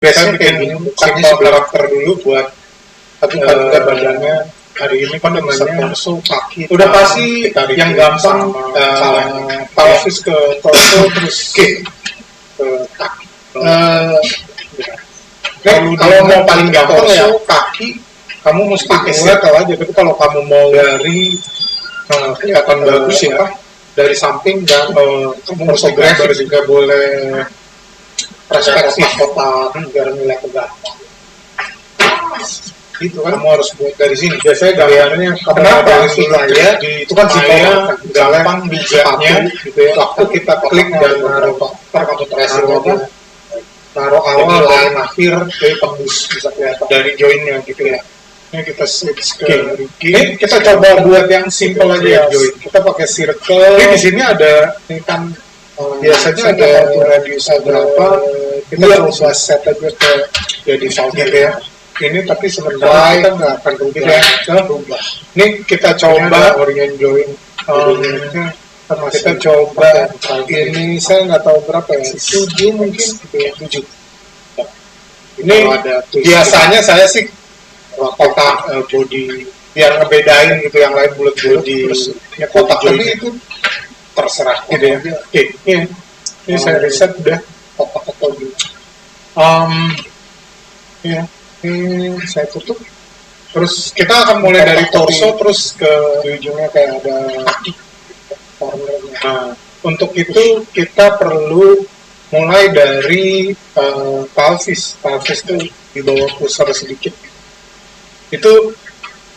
biasanya kayak gini, simple karakter dulu buat badannya. Hari ini kan namanya torso, kaki, udah pasti yang gampang pelvis ke torso terus kick ke kaki. Kalau mau paling gampang ya kaki, kamu mesti pakai circle aja. Tapi kalau kamu mau dari kelihatan bagus ya dari samping, dan kamu fotografer juga boleh perspektif kotak biar nilai gampang. Itu kan kamu harus buat dari sini. Biasanya gambarnya kenapa supaya itu kan supaya gampang bijaknya gitu ya. Waktu kita klik dan naruh kamu tracing apa, naruh awal lain akhir dari tembus bisa kelihatan dari joinnya gitu ya. Ini kita switch ke ini kita coba buat yang simple aja ya. Kita pakai circle. Ini di sini ada ini kan biasanya ada radius berapa. Kita coba set aja ke jadi defaultnya ya. Ini tapi sebenarnya kita nggak akan berubah. Ini kita coba orient join. Kita coba ini saya nggak tahu berapa ya, 7 mungkin 7. Ini biasanya saya sih kotak body biar ngebedain gitu, yang lain bulat-bulat terus ya kotak join itu terserah gitu ya. Oke, ini saya riset udah kotak-kotak gitu. Ya. Ini saya tutup. Terus kita akan mulai dari torso terus ke ujungnya kayak ada cornernya. Nah, untuk itu kita perlu mulai dari pelvis. Pelvis itu di bawah pusar sedikit. Itu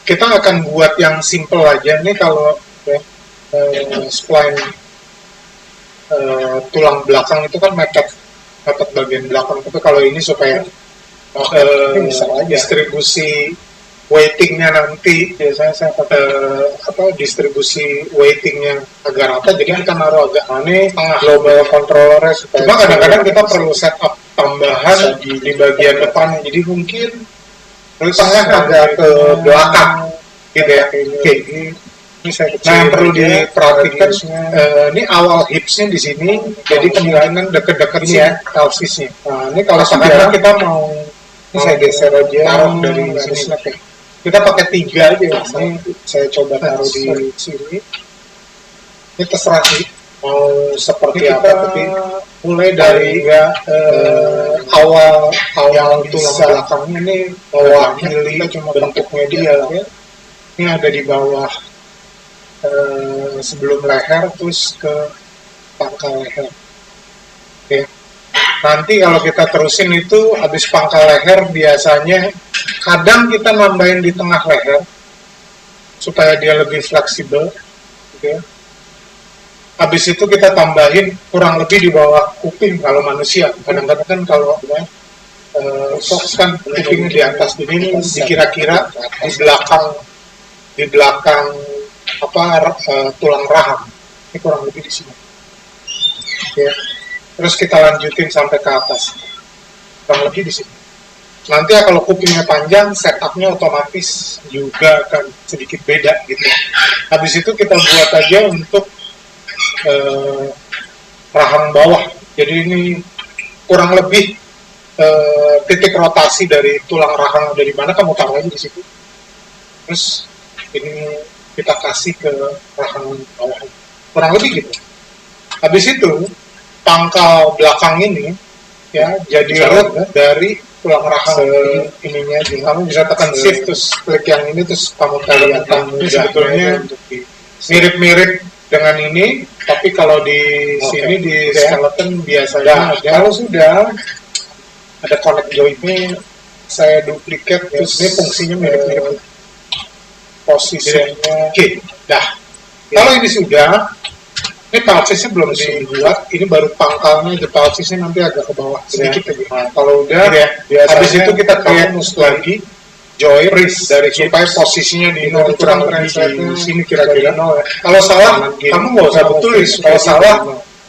kita akan buat yang simple aja. Ini kalau spline tulang belakang itu kan mepet bagian belakang. Tapi kalau ini supaya bisa aja distribusi weightingnya nanti biasanya saya pakai distribusi weightingnya agak rata, jadi kita naruh agak aneh tengah global controllernya supaya. Cuma kadang-kadang kita perlu setup tambahan di bagian depan, jadi mungkin tengah agak ke belakang gitu ya. Oke, ini saya kecil. Nah, yang perlu diperhatikan ini awal hipsnya di sini, jadi kemungkinan deket-deket sih ya pelvisnya. Nah, ini kalau sekarang kita mau ini saya geser aja taruh dari sini ya. Kita pakai 3 aja ya. Ini saya coba taruh di sini. Ini terserah sih mau seperti apa, tapi mulai dari awal tulang belakangnya ini mewakili bentuknya dia ya. Ini ada di bawah sebelum leher terus ke pangkal leher. Oke. Nanti kalau kita terusin itu habis pangkal leher biasanya kadang kita nambahin di tengah leher supaya dia lebih fleksibel gitu ya. Habis itu kita tambahin kurang lebih di bawah kuping kalau manusia. Kadang-kadang kan kalau fox kan kupingnya di atas, ini dikira-kira di belakang tulang rahang. Ini kurang lebih di sini. Ya. Terus kita lanjutin sampai ke atas, kurang lebih di sini. Nanti kalau kupingnya panjang, setupnya otomatis juga akan sedikit beda gitu. Habis itu kita buat aja untuk rahang bawah. Jadi ini kurang lebih titik rotasi dari tulang rahang dari mana kamu taruh aja di situ. Terus ini kita kasih ke rahang bawah. Kurang lebih gitu. Habis itu pangkal belakang ini ya jadi root dari tulang rahang ininya aja. Kamu bisa tekan shift terus klik yang ini terus kamu kelihatan sebetulnya mirip-mirip dengan ini, tapi kalau di sini di skeleton biasanya kalau sudah ada connect jointnya saya duplikat terus ini fungsinya mirip-mirip posisinya. Oke, dah. Kalau ini sudah, ini pelvisnya belum dibuat, ini baru pangkalnya, di pelvisnya nanti agak ke bawah sedikit aja. Nah, kalau udah, habis itu kita create lagi joint dari supaya posisinya di kurang di sini kira-kira. Kalau salah, kamu nggak usah tulis. Kalau salah,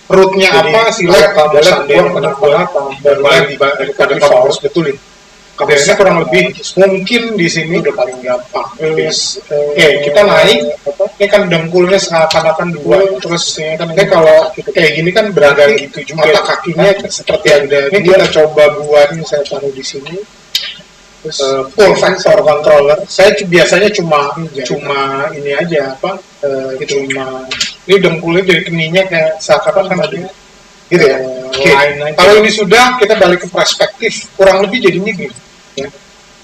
rootnya apa, silakan kamu buang kenapa, baru lagi daripada kamu harus betulin. Kemudian kurang lebih mungkin di sini udah paling gampang. Oke, kita naik. Ini kan dengkulnya seakan-akan dua. Terus ini kalau kayak gini kan berarti gitu juga. Mata kakinya seperti ada. Ini kita coba buat. Ini saya taruh di sini. Full factor controller. Saya biasanya cuma ini aja apa? Cuma ini dengkulnya dari keninya kayak seakan-akan ada. Gitu ya. Kalau ini sudah, kita balik ke perspektif. Kurang lebih jadinya gitu. Ya.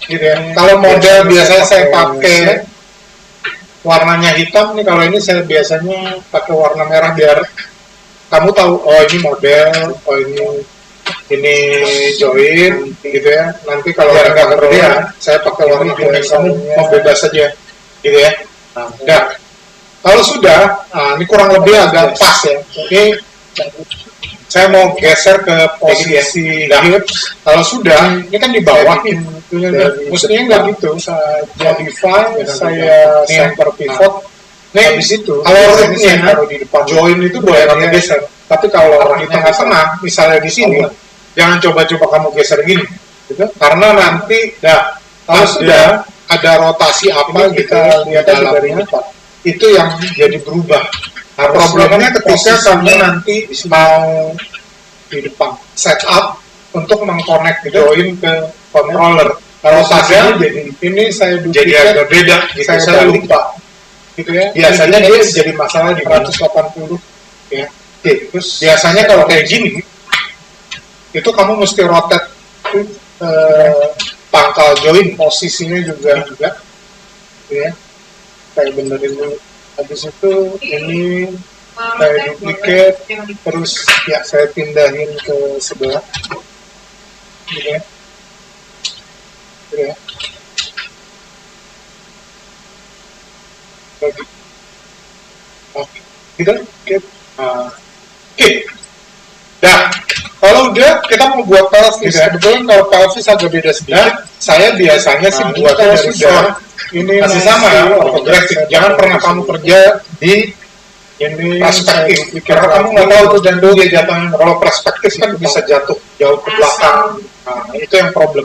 Gitu ya. Kalau model biasanya saya pakai warnanya hitam nih. Kalau ini saya biasanya pakai warna merah biar kamu tahu. Oh ini model. Oh ini join. Gitu ya. Nanti kalau nggak ngerti ya, saya pakai warna kuning. Kamu mau bebas saja. Gitu ya. Nah, kalau sudah, ini kurang lebih agak pas ya. Ini saya mau geser ke posisi hips. Kalau sudah, ini kan di bawah. Mestinya nggak gitu. Saya modify, saya center pivot. Nih, habis itu, kalau rootnya taruh di depan. Join itu boleh kamu geser. Tapi kalau di tengah-tengah, misalnya di sini, jangan coba-coba kamu geser gini. Gitu. Karena nanti, kalau sudah ada rotasi apa kita lihat dari depan. Itu yang jadi berubah. Nah, problemnya ketika kamu nanti mau di depan setup untuk mengconnect join ke controller. Kalau saja jadi ini saya duplikat, jadi agak beda. Gitu. Saya lupa. Gitu ya. Biasanya dia jadi masalah di 180 ya. Oke. Terus biasanya kalau kayak gini itu kamu mesti rotate pangkal join posisinya juga. Ya. Kayak benerin dulu. Habis itu ini saya duplicate, terus ya saya pindahin ke sebelah, gitu ya. Oke, gitu. Oke. Nah, kalau udah kita mau buat pelvis, kebetulan kalau pelvis agak beda sedikit. Saya biasanya sih buatnya dari front. Ini masih sama ya, ortografik. Jangan pernah kamu kerja di ini perspektif. Karena kamu nggak tahu tuh dan dia jatuhnya. Kalau perspektif kan bisa jatuh jauh ke belakang. Nah, itu yang problem.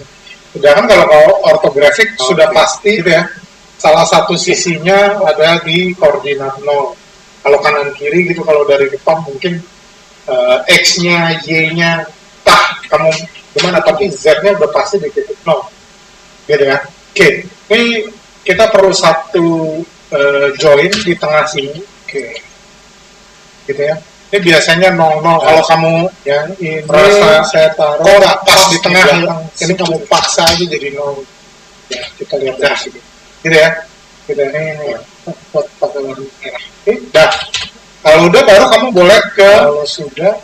Sedangkan kalau ortografik sudah pasti, gitu ya. Salah satu sisinya ada di koordinat 0. Kalau kanan kiri gitu, kalau dari depan mungkin X-nya, Y-nya, kamu gimana? Tapi Z-nya udah pasti di titik 0. Gitu ya. Oke, ini kita perlu satu join di tengah sini. Oke. Gitu ya. Ini biasanya 00. Kalau kamu yang ini merasa saya taruh nggak pas di tengah, ini kamu paksa aja jadi 0. Ya, kita lihat dari sini. Gitu ya. Gitu ya. Ini pakai warna merah. Oke. Dah. Kalau udah baru kamu boleh ke kalau sudah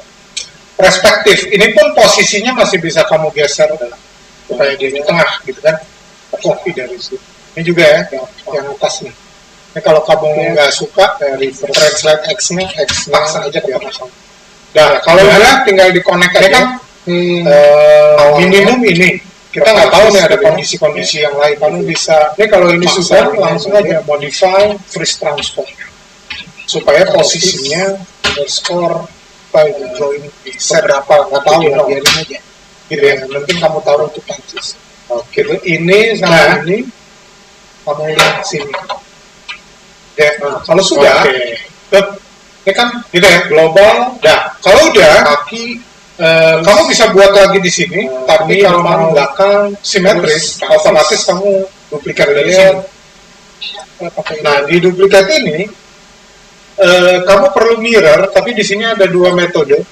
perspektif. Ini pun posisinya masih bisa kamu geser supaya dia di tengah gitu kan. Copy dari situ. Ini juga ya, yang atas nih. Ini kalau kamu nggak suka dari translate X-nya, X paksa aja biar sama. Nah, kalau udah tinggal di-connect aja kan minimum ini. Kita nggak tahu nih ada kondisi-kondisi yang lain. Kamu bisa, ini kalau ini sudah langsung aja modify freeze transform supaya posisinya underscore itu join bisa berapa nggak tahu ya, biarin aja. Gitu ya. Penting kamu taruh itu pancis. Oke, ini sama ini kamu lihat sini. Ya, kalau sudah, ini kan gitu ya global. Nah, kalau udah kaki kamu bisa buat lagi di sini, tapi kalau mau belakang simetris, otomatis kamu duplikat dari sini. Nah, di duplikat ini kamu perlu mirror, tapi di sini ada dua metode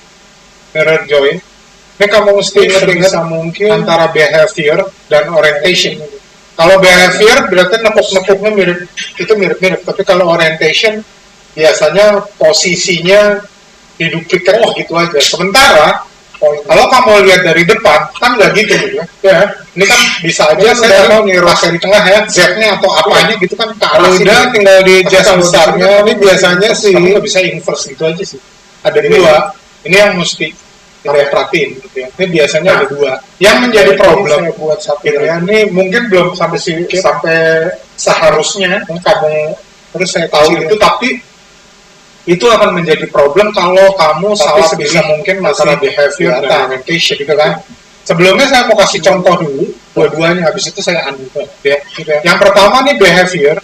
mirror join. Ini kamu mesti ingat mungkin antara behavior dan orientation. Kalau behavior berarti nekuk-nekuknya mirip-mirip. Tapi kalau orientation biasanya posisinya diduplikat gitu aja. Sementara kalau kamu lihat dari depan kan nggak gitu ya. Ini kan bisa aja saya mau nih rasa di tengah ya, Z-nya atau apanya gitu kan. Kalau udah tinggal di adjust besarnya. Ini biasanya sih bisa inverse gitu aja sih. Ada dua. Ini yang mesti kita perhatiin gitu ya. Ini biasanya ada dua. Yang menjadi problem saya buat satu ya. Ini mungkin belum sampai seharusnya kamu terus saya tahu itu, tapi itu akan menjadi problem kalau kamu salah bisa mungkin masalah behavior dan orientation gitu kan. Sebelumnya saya mau kasih contoh dulu dua-duanya, habis itu saya unmute ya. Yang pertama nih behavior.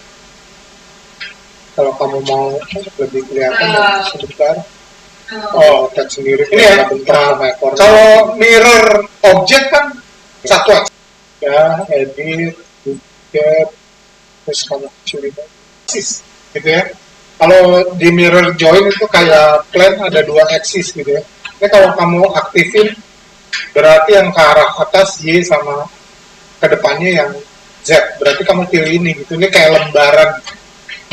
Kalau kamu mau lebih kelihatan sebentar. Oh, tab sendiri. Ini ya. Kalau mirror objek kan satu aja. Ya, edit, duplicate, terus kamu curi axis, gitu ya. Kalau di mirror join itu kayak plane ada dua axis gitu ya. Ini kalau kamu aktifin berarti yang ke arah atas Y sama ke depannya yang Z. Berarti kamu pilih ini gitu. Ini kayak lembaran.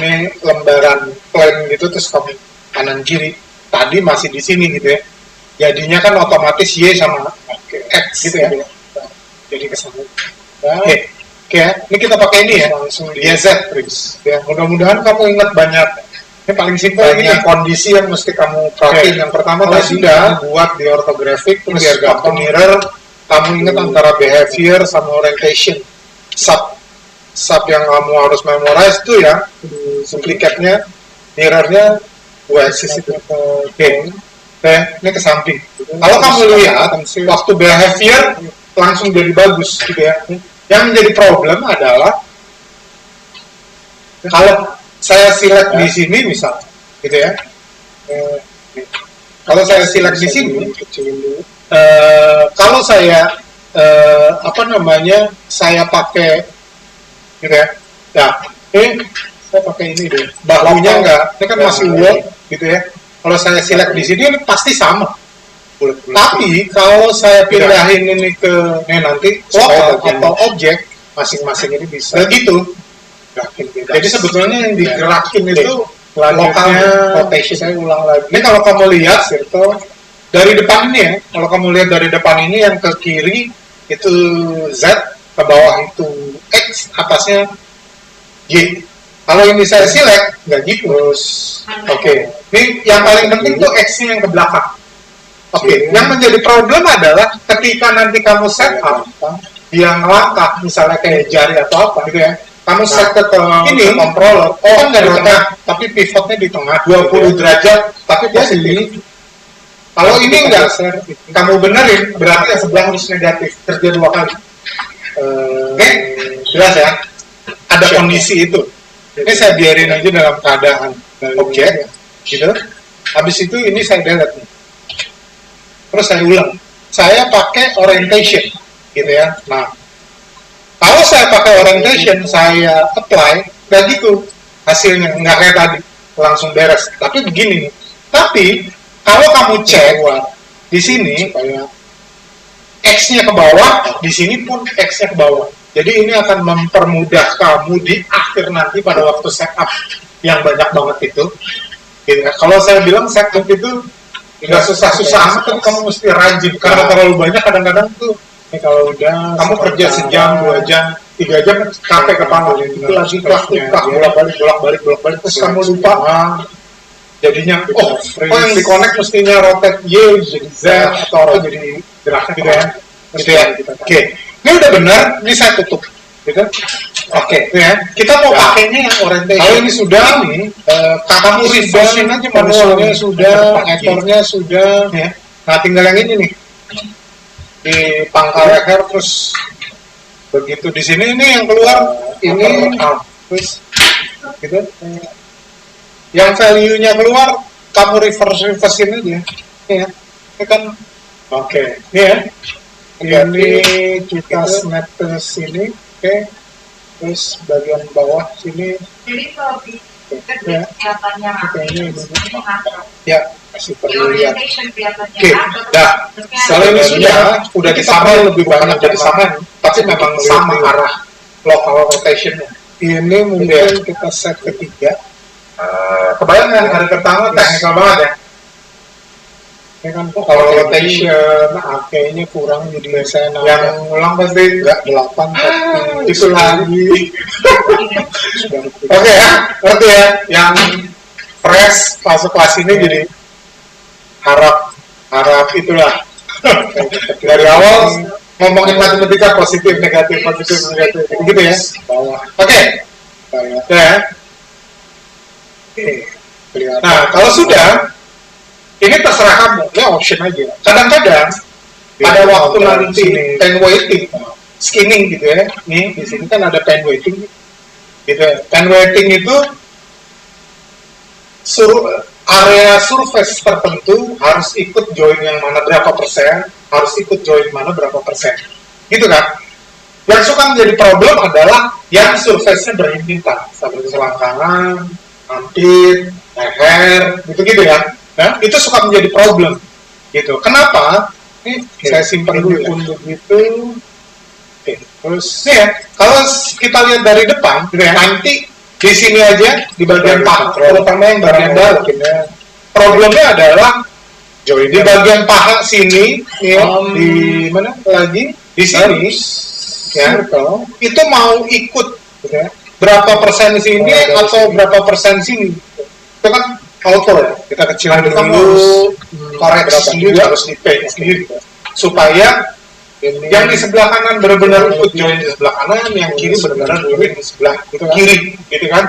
Ini lembaran plane gitu terus kamu kanan kiri. Tadi masih di sini gitu ya. Jadinya kan otomatis Y sama X gitu ya. Jadi kesana. Oke. Oke, ini kita pakai ini ya, langsung di Z terus. Ya, mudah-mudahan kamu ingat banyak. Ini paling simpel ini kondisi yang mesti kamu perhatiin. Yang pertama tadi sudah buat di orthographic terus biar gampang mirror. Kamu ingat antara behavior sama orientation. Sub yang kamu harus memorize itu ya, duplicate-nya, mirrornya dua axis itu. Oke. Ini ke samping. Kalau kamu lihat waktu behavior langsung jadi bagus gitu ya. Yang menjadi problem adalah kalau saya select di sini misal, gitu ya. Kalau saya select di sini, kalau saya saya pakai, gitu ya. Ya, saya pakai ini deh. Bahunya enggak, ini kan masih word, gitu ya. Kalau saya select di sini, ini pasti sama. Tapi kalau saya pindahin ini ke nanti lokal atau objek, masing-masing ini bisa. Nah, gitu. Jadi sebetulnya yang digerakin itu lokalnya rotation. Saya ulang lagi. Ini kalau kamu lihat circle dari depan ini ya, kalau kamu lihat dari depan ini yang ke kiri itu Z, ke bawah itu X, atasnya Y. Kalau ini saya select, nggak gitu. Oke. Ini yang paling penting tuh X-nya yang ke belakang. Oke, yang menjadi problem adalah ketika nanti kamu set up yang langkah, misalnya kayak jari atau apa gitu ya, kamu set ke ini controller, kan nggak di tengah, tapi pivotnya di tengah 20 derajat, tapi posisi. Kalau ini enggak, kamu benerin, berarti yang sebelah harus negatif, kerja 2 kali. Oke, jelas ya? Ada kondisi itu. Ini saya biarin aja dalam keadaan objek, gitu. Habis itu ini saya delete nih. Terus saya ulang, saya pakai orientation, gitu ya. Nah, kalau saya pakai orientation, saya apply, nggak gitu hasilnya, nggak kayak tadi, langsung beres. Tapi begini, tapi kalau kamu cek di sini, kayak X-nya ke bawah, di sini pun X-nya ke bawah. Jadi ini akan mempermudah kamu di akhir nanti pada waktu setup yang banyak banget itu. Gitu ya. Kalau saya bilang setup itu nggak susah-susah, tapi kamu mesti rajin karena terlalu banyak kadang-kadang tuh. Kalau udah kamu kerja sejam, 2 jam, 3 jam capek kepala, itu lagi bolak-balik terus kamu lupa. Jadinya yang di connect mestinya rotate Y jadi Z atau jadi gerak gitu ya. Gitu ya. Oke. Ini udah benar, ini saya tutup. Gitu. Oke, ya. Kita mau pakainya yang orientation. Kalau ini sudah kamu refreshin aja manualnya sudah, editornya sudah, ya. Nah, tinggal yang ini nih. Di pangkal leher terus begitu di sini ini yang keluar ini terus gitu. Yang value-nya keluar kamu reverse ini aja. Ya. Ini kan oke. Ini ya. Ini kita snap ke sini. Oke. Terus bagian bawah sini. Jadi kalau di kelihatannya ya masih perlu lihat. Oke, dah. Kalau ini sudah disamain lebih banyak jadi sama, tapi memang sama arah local rotationnya. Ini mungkin kita set ketiga. Kebayang kan hari pertama teknikal banget ya. Ini kan kalau rotation, kayaknya kurang jadi saya yang ulang pasti nggak 8 tapi itu lagi. Oke ya, ngerti ya. Yang fresh masuk kelas ini jadi harap itulah. Dari awal ngomongin matematika positif negatif gitu ya. Oke. Ya. Nah, kalau sudah ini terserah kamu, ya option aja. Kadang-kadang pada waktu nanti pen waiting, skinning gitu ya. Nih di sini kan ada pen waiting gitu ya. Pen waiting itu area surface tertentu harus ikut join yang mana berapa persen, harus ikut join mana berapa persen, gitu kan? Yang suka menjadi problem adalah yang surface-nya berhimpitan, seperti selangkangan, armpit, leher, gitu-gitu ya. Nah, itu suka menjadi problem, gitu. Kenapa? Ini saya simpan dulu untuk itu. Oke, terus nih ya, kalau kita lihat dari depan, gitu ya, nanti di sini aja di bagian paha, terutama yang bagian dalam. Problemnya adalah di bagian paha sini, ya, di mana lagi? Di sini, ya, itu mau ikut, ya, berapa persen sini atau berapa persen sini? Itu kan auto ya, kita kecilin dulu, koreksi sendiri, harus di-paint sendiri, supaya yang di sebelah kanan benar-benar ikut join di sebelah kanan, yang kiri benar-benar join di sebelah kiri, gitu kan?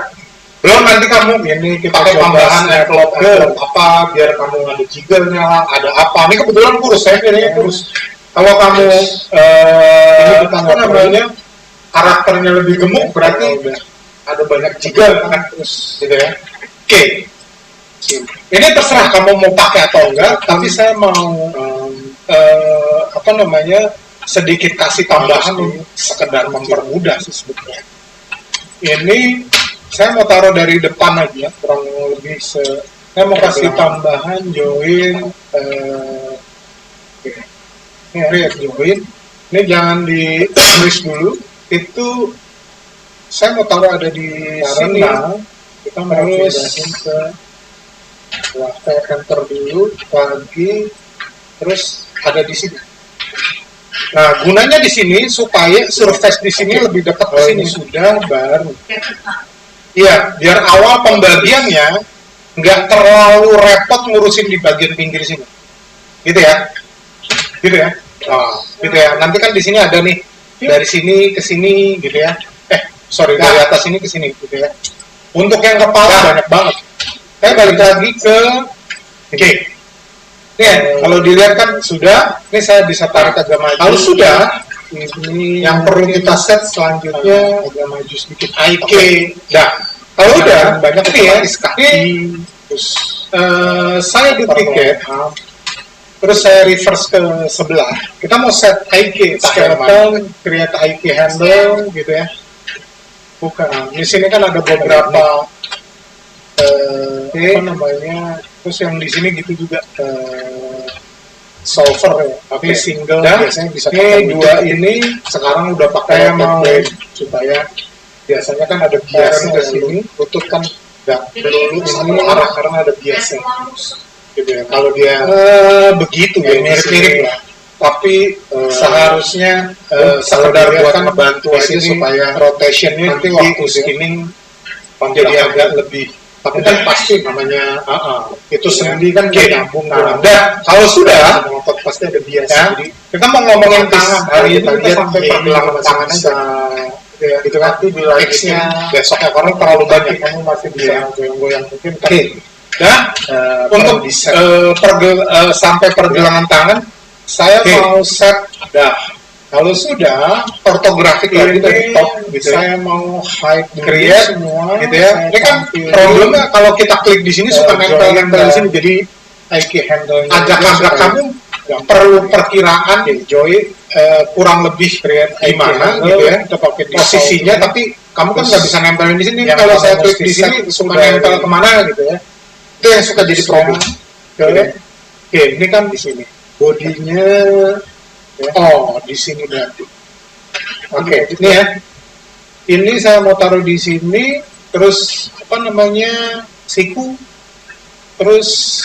Belum nanti kamu ini kita pakai tambahan envelope apa biar kamu ada jiggernya lah, ada apa? Ini kebetulan kurus, saya kayaknya kurus. Kalau kamu ini apa namanya karakternya lebih gemuk, berarti ada banyak jigger kan, terus gitu ya. Oke. Ini terserah kamu mau pakai atau enggak, tapi saya mau apa namanya sedikit kasih tambahan sekedar mempermudah sih sebetulnya. Ini saya mau taruh dari depan aja, kurang lebih saya mau kasih tambahan join ini join. Ini jangan ditulis dulu, itu saya mau taruh ada di sini. Kita mau pindahin ke saya enter dulu lagi, terus ada di sini. Nah, gunanya di sini supaya surface di sini lebih dekat ke sini. Sudah baru. Iya, biar awal pembagiannya nggak terlalu repot ngurusin di bagian pinggir sini. Gitu ya. Gitu ya. Nah, gitu ya. Nanti kan di sini ada nih dari sini ke sini gitu ya. Sorry, dari atas ini ke sini gitu ya. Untuk yang kepala banyak banget. Saya balik lagi ke oke. Nih, kalau dilihat kan sudah, ini saya bisa tarik agak maju. Kalau sudah, ini yang perlu kita set selanjutnya agak maju sedikit. IK, dah. Kalau udah banyak nih ya, kaki. Terus saya duplicate, terus saya reverse ke sebelah. Kita mau set IK skeleton, create IK handle, gitu ya. Bukan. Di sini kan ada beberapa apa namanya, terus yang di sini gitu juga solver ya, tapi single biasanya bisa pakai dua ini. Sekarang udah pakai mau supaya biasanya kan ada biasnya ke sini, tutup kan nggak dulu ini arah karena ada biasnya gitu ya. Kalau dia begitu ya mirip-mirip lah, tapi seharusnya sekedar buat ngebantu aja supaya rotationnya nanti waktu skinning jadi agak lebih. Tapi kan pasti namanya itu sendi kan nyambung. Nah, kalau sudah ngotot pasti ada biasa. Ya, jadi kita mau ngomongin tangan hari ini kita sampai pergelangan tangan aja. Ya, itu kan di X-nya besoknya karena terlalu banyak, kamu masih bisa goyang-goyang mungkin. Oke. Nah, untuk sampai pergelangan tangan saya mau set dah. Kalau sudah ortografik lagi dari top gitu, saya mau hide create semua gitu ya. Ini kan problemnya kalau kita klik di sini suka nempel-nempel di sini, jadi IK handle agak-agak kamu perlu perkiraan joy kurang lebih create gimana gitu ya posisinya, tapi kamu kan nggak bisa nempelin di sini. Kalau saya klik di sini suka nempel kemana gitu ya, itu yang suka jadi problem. Oke, ini kan di sini bodinya. Oh, di sini berarti. Oke, ini ya. Ini saya mau taruh di sini, terus apa namanya siku, terus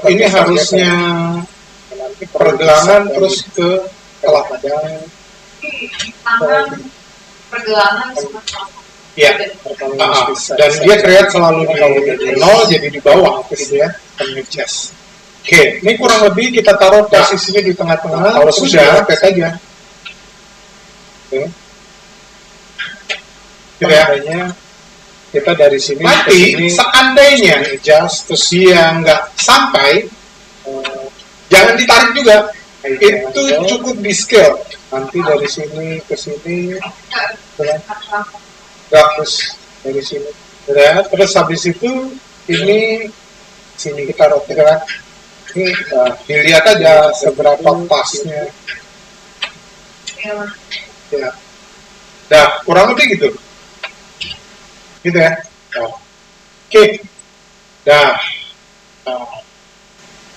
ini harusnya pergelangan, terus ke telapak tangan. Pergelangan sama ya, dan dia create selalu di nol, jadi di bawah, gitu ya, chest. Oke, ini kurang lebih kita taruh posisinya di tengah-tengah. Kalau sudah, tes aja. Oke. Seandainya kita dari sini. Nanti, seandainya adjust terus dia nggak sampai, jangan jangan ditarik juga. Itu cukup di scale. Nanti dari sini ke sini, Terus dari sini. Ya, terus habis itu ini sini kita rotate. ya, ini dilihat aja seberapa pasnya. Ya. Nah, kurang lebih gitu. Gitu ya. Nah. Oke. Dah. Nah.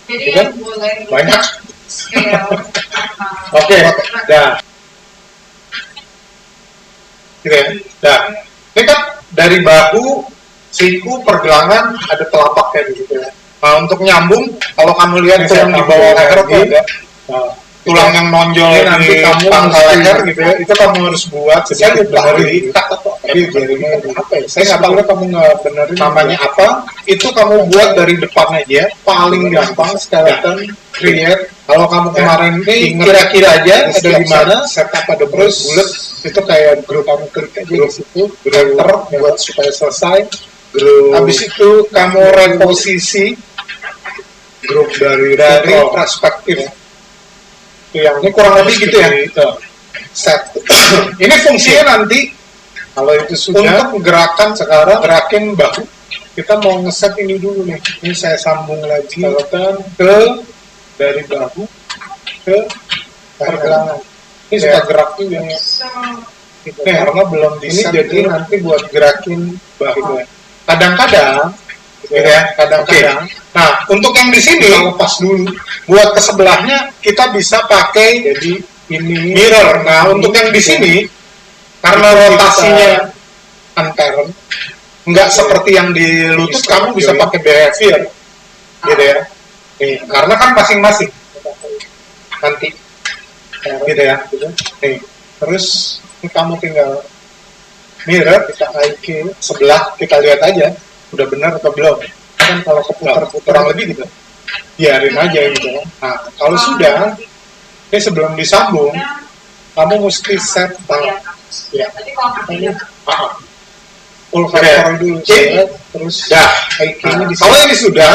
Jadi Gitu. yang boleh Banyak. scale Oke. Dah. Gitu ya. Dah. Ini kan dari bahu, siku, pergelangan ada telapaknya gitu ya. Nah, untuk nyambung, kalau kamu lihat Ini tulang saya di bawah tambah leher tuh lagi. ada tulang yang nonjol Ini nanti di kamu pangkal mesti- leher gitu ya. Itu kamu harus buat. Saya Sedikit lupa benerin. diikat atau Tapi jarinya apa ya? saya Saya nggak tahu sebetulnya kamu nggak benerin namanya apa. Itu kamu buat dari depan aja. Paling gampang skeleton create. Kalau kamu kemarin ini kira-kira aja ada di mana setup ada terus bulat itu kayak grup kamu klik aja di situ, enter buat supaya selesai. Habis itu kamu reposisi grup dari perspektif. Yang ini kurang lebih gitu ya. Set. Ini fungsinya nanti kalau itu sudah untuk gerakan sekarang gerakin bahu. kita mau ngeset ini dulu nih. Ini saya sambung lagi Skeleton ke dari bahu ke pergelangan. Ini Ya. suka gerak juga. so Gitu. karena belum di Ini set jadi dulu. nanti buat gerakin bahu. Kadang-kadang gitu ya, kadang-kadang. Nah, untuk yang di sini Kita lepas dulu. buat ke sebelahnya kita bisa pakai Jadi ini mirror. Nah, untuk yang di sini karena Itu rotasinya kita anteren nggak seperti yang di lutut, Bisa kamu bisa join. pakai behavior gitu ya. Nih, karena kan masing-masing nanti gitu ya. Nih, terus ini kamu tinggal mirror, kita IQ sebelah, kita lihat aja udah benar atau belum. kan kalau keputar Kurang lebih gitu. Biarin aja gitu. Nah, kalau sudah, ini sebelum disambung, kamu mesti set ya. ya. Tapi kalau ini Ah, full Oke. factor dulu. Oke. Set, terus dah. IQ-nya di Kalau ini sudah,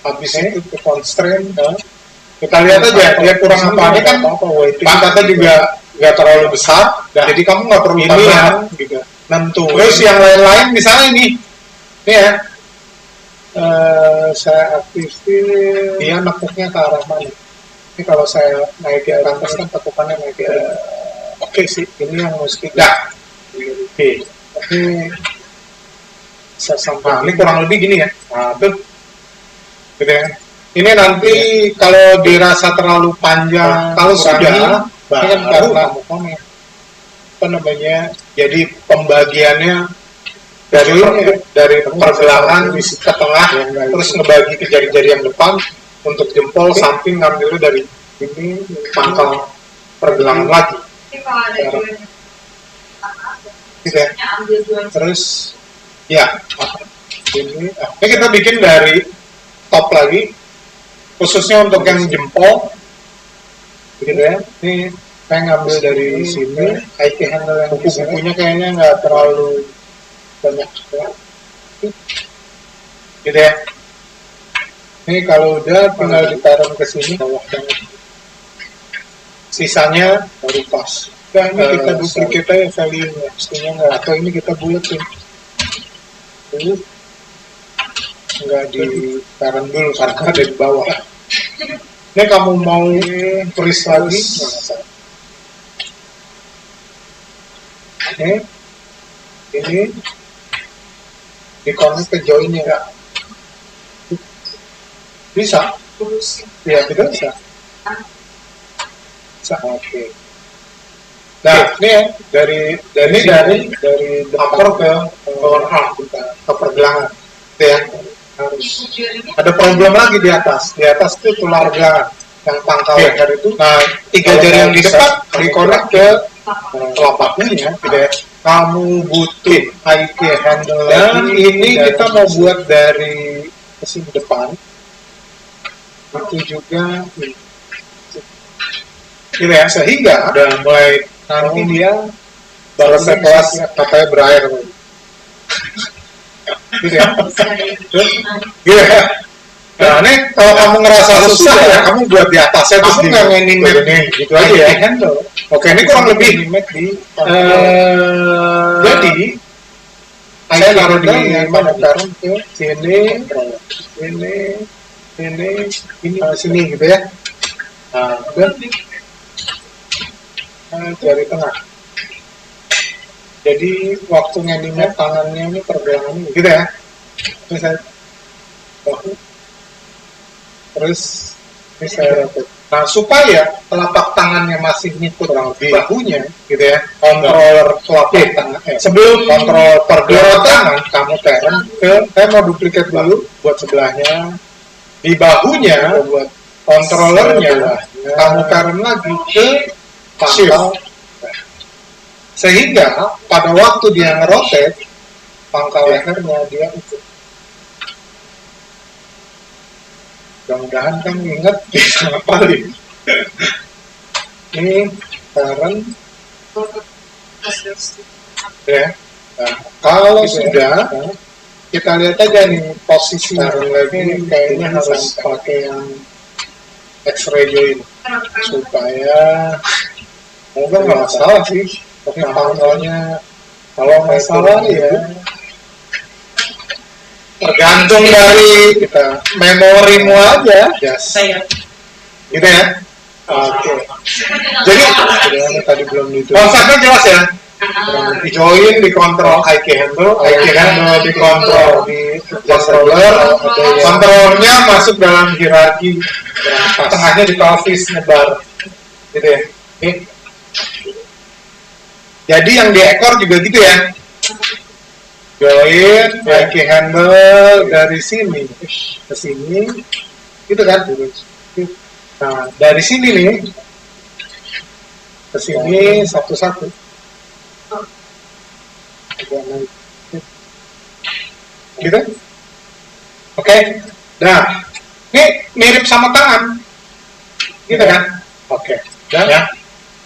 habis itu ke constraint. kita lihat aja dia kurang apa. Ini kan pangkatnya juga nggak terlalu besar, jadi kamu nggak perlu Ini tambahan. yang Gitu. nentuin. Terus yang lain-lain misalnya ini ya, Saya aktifin dia nekuknya ke arah mana. Ini kalau saya naikin ke atas kan tekukannya naik ke oke sih. ini yang mesti Dah. Oke. ini saya Nah, sampai ini kurang lebih gini ya. Nah, tuh. Gitu ya. Ini nanti kalau dirasa terlalu panjang, kalau Kurangi, sudah, ini kan baru karena kamu komen. Apa namanya? Jadi pembagiannya dari pergelangan ke tengah, terus ngebagi ke jari-jari yang depan, untuk jempol samping ngambilnya dari ini pangkal pergelangan lagi. Tapi kalau ada join Gitu ya. ambil join terus Ya. ini Ini kita bikin dari top lagi, khususnya untuk yang jempol, gitu ya. ini saya ngambil dari sini IK handle yang di sini. Buku-bukunya kayaknya nggak terlalu banyak ya. gitu ya. Ini kalau udah tinggal ditaruh ke sini bawah banget. Sisanya Baru pas. Nah, ini kita Eh, duplicate aja value-nya. Mestinya nggak. Atau ini kita buletin. Dulu nggak ditaruh dulu karena ada di bawah. ini kamu mau Freeze lagi, lagi. Ini di connect ke join-nya nggak? bisa. terus Ya, tidak bisa. Bisa. Oke. Nah, ini ya, Ini sini, dari upper ke lower arm, ke pergelangan. Gitu ya. harus tujuannya Ada problem lagi di atas. Di atas itu tulang pergelangan. Yang pangkal Iya. leher itu. Nah, tiga Kalau jari yang mau di bisa, depan kamu di-connect ke apa? telapaknya ya. Gitu ya. Kamu butuh IK handle dan lagi. ini dari kita mau sini. buat dari mesin depan. itu juga Gitu ya. Sehingga udah mulai nanti dia selesai kelas katanya berakhir. Gitu ya. Bisa dari Terus, gitu ya. Nah, ini kalau kamu ngerasa susah ya, kamu buat di atasnya terus Kamu nggak animate ini, gitu aja ya. handle. Oke, ini kurang lebih. Animate di Jadi saya naruh di mana mana? ke Sini, ini, sini gitu ya. Nah, udah. Jari tengah. Jadi waktu nganimate tangannya ini pergelangan ini, gitu ya. Ini saya bahu. Terus ini saya rotate. Nah, supaya telapak tangannya masih ngikut bahunya, gitu ya. Controller telapak tangan. Sebelum kontrol pergelangan tangan, kamu turn ke, saya mau duplikat dulu buat sebelahnya. Di bahunya, buat kontrolernya, kamu turn lagi ke pangkal. Sehingga pada waktu dia ngerotate, pangkal lehernya dia ikut. Mudah-mudahan kan ingat bisa ngapalin. Ini turn ya. Nah, kalau sudah kita lihat aja nih posisi lagi kayaknya harus pakai yang X-ray join supaya moga nggak masalah sih. Tapi pangkalnya kalau masalah ya tergantung dari kita memorimu aja. Yes. Gitu ya. Oke. Jadi tadi belum itu. Konsepnya jelas ya. Di join, dikontrol IK handle dikontrol di controller, kontrolnya masuk dalam hierarki, tengahnya di pelvis nyebar, gitu ya. Oke. Jadi yang di ekor juga gitu ya. Join, IK handle dari sini ke sini, gitu kan? Nah, dari sini nih ke sini satu-satu. Gitu? Oke. Nah, ini mirip sama tangan. Gitu kan? Oke. Ya.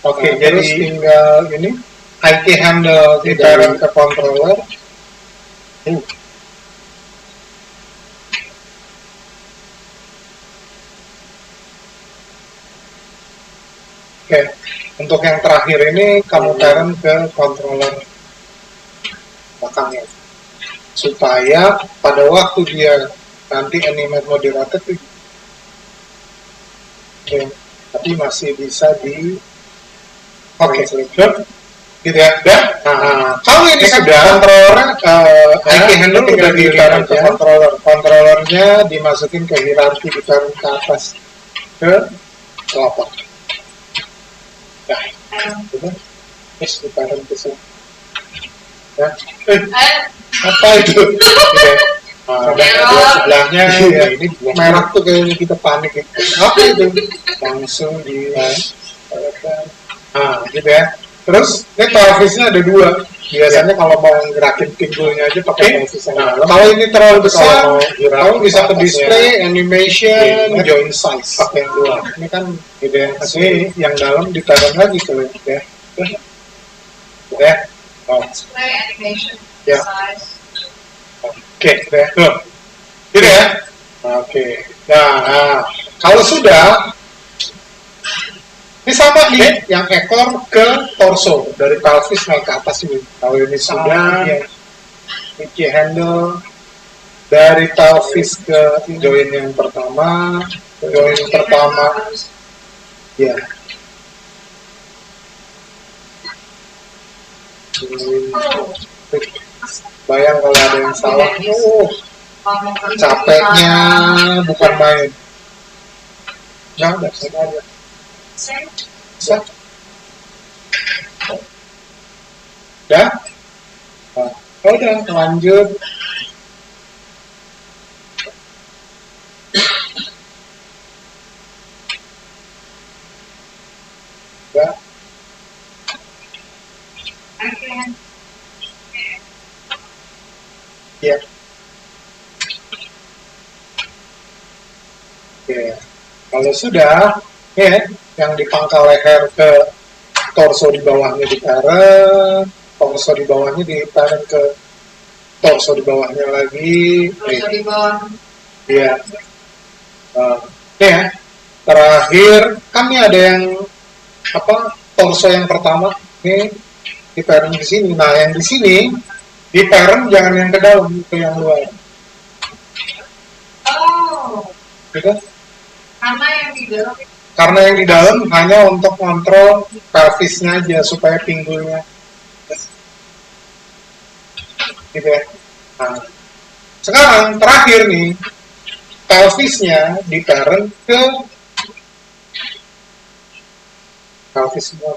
Oke, jadi tinggal ini IK handle ditaruh ke controller. Oke, untuk yang terakhir ini kamu turn ke controller belakangnya supaya pada waktu dia nanti animate mau di-rotate tapi masih bisa di gitu ya. Nah, kalau ini sudah controller IK handle udah ditaruh ke controllernya dimasukin ke hierarki, ditaruh ke atas ke telapak. Nah, terus ditaruh ke sini. Ya. Apa itu? Nah, sebelahnya ya, ini merah tuh kayaknya kita panik ya. Apa itu? Langsung di gitu ya. Terus ini pelvisnya ada dua. Biasanya kalau mau gerakin pinggulnya aja pakai pelvis. Nah, kalau ini terlalu besar, kamu bisa ke display, animation, joint size pakai yang dua. Ini kan gitu ya. Ini yang dalam ditaruh lagi tuh ya. Ya. Display animation Ya. size. Oke, tuh. Gitu ya. Oke. Nah, kalau sudah ini sama nih, yang ekor ke torso dari pelvis naik ke atas ini. Kalau ini sudah, IK handle dari pelvis ke join yang pertama, ya. Bayang kalau ada yang salah, capeknya bukan main. Nggak ada, sama aja. Bisa. Udah? Nah, udah, lanjut. Udah. Ya. Oke. Kalau sudah, ya, yang di pangkal leher ke torso di bawahnya ditarik, torso di bawahnya ditarik ke torso di bawahnya lagi. Torso di bawah. Iya. Nih ya, terakhir kami ada yang torso yang pertama nih di parent di sini. Nah yang di sini di parent jangan yang ke dalam, ke yang luar. Oh, Gitu? karena yang di dalam Hanya untuk kontrol pelvisnya aja supaya pinggulnya gitu ya. Nah, sekarang terakhir nih pelvisnya di parent ke pelvis semua.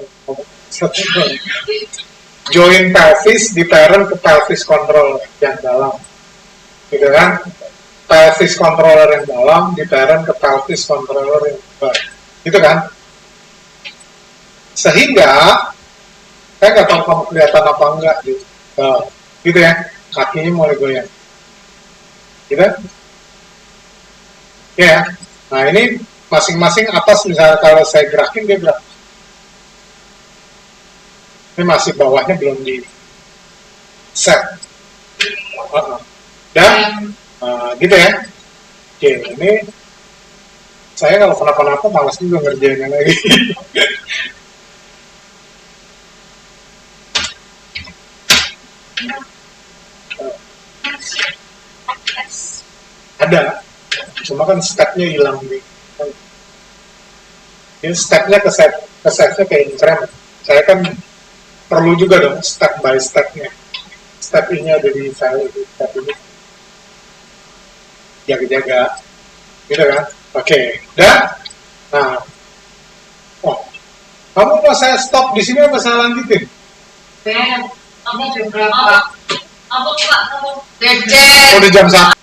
Join pelvis di parent ke pelvis control yang dalam, gitu kan? Pelvis controller yang dalam di parent ke pelvis controller yang luar, gitu kan? Sehingga saya nggak tahu kamu kelihatan apa enggak gitu, gitu ya, kakinya mulai goyang, gitu ya. Nah ini masing-masing atas misalnya kalau saya gerakin dia gerak. Ini masih bawahnya belum di set. Dan gitu ya. Oke, ini saya kalau kenapa-napa malas juga ngerjainnya lagi. Ada, cuma kan stepnya hilang nih. Ini stepnya ke setnya kayak increment. Saya kan perlu juga dong step by stepnya. Step ini ada di file itu, step ini jaga-jaga, gitu kan? Oke, dan nah, kamu mau saya stop di sini apa saya lanjutin? kamu jam berapa? Apa Pak? Kamu Udah jam 1.